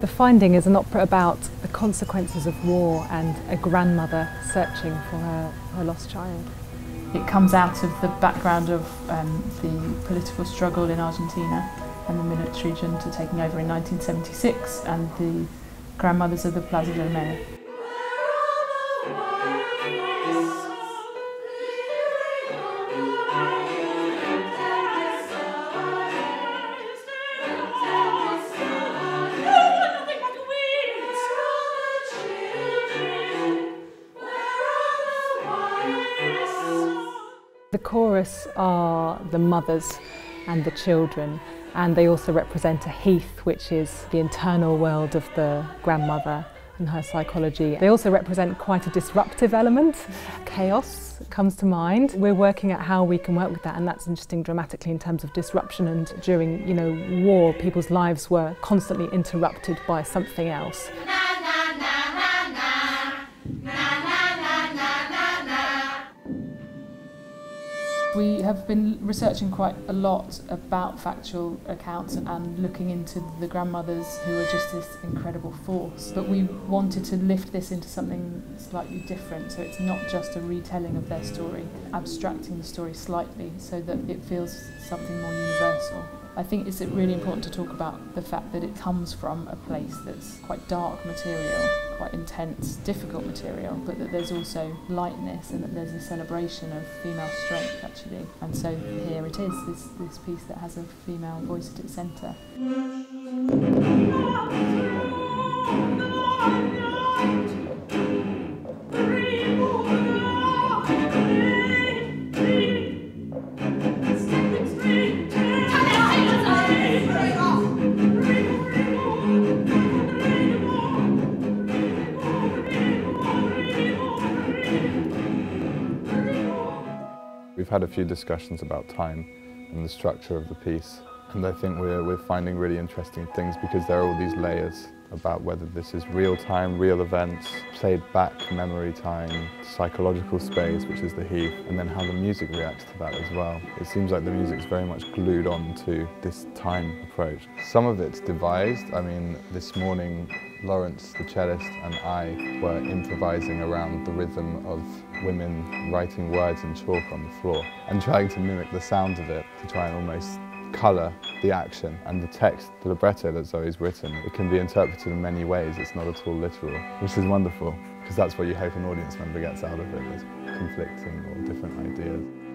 The Finding is an opera about the consequences of war and a grandmother searching for her lost child. It comes out of the background of the political struggle in Argentina and the military junta taking over in 1976 and the grandmothers of the Plaza de Mayo. The chorus are the mothers and the children, and they also represent a heath, which is the internal world of the grandmother and her psychology. They also represent quite a disruptive element. Chaos comes to mind. We're working at how we can work with that, and that's interesting dramatically in terms of disruption. And during, war, people's lives were constantly interrupted by something else. We have been researching quite a lot about factual accounts and looking into the grandmothers who are just this incredible force. But we wanted to lift this into something slightly different, so it's not just a retelling of their story, abstracting the story slightly so that it feels something more universal. I think it's really important to talk about the fact that it comes from a place that's quite dark material, quite intense, difficult material, but that there's also lightness and that there's a celebration of female strength actually. And so here it is, this piece that has a female voice at its centre. We've had a few discussions about time and the structure of the piece, and I think we're finding really interesting things because there are all these layers about whether this is real time, real events, played back memory time, psychological space, which is the heath, and then how the music reacts to that as well. It seems like the music's very much glued on to this time approach. Some of it's devised. I mean, this morning Lawrence, the cellist, and I were improvising around the rhythm of women writing words in chalk on the floor and trying to mimic the sound of it to try and almost colour the action. And the text, the libretto that Zoe's written, it can be interpreted in many ways. It's not at all literal, which is wonderful because that's what you hope an audience member gets out of it, is conflicting or different ideas.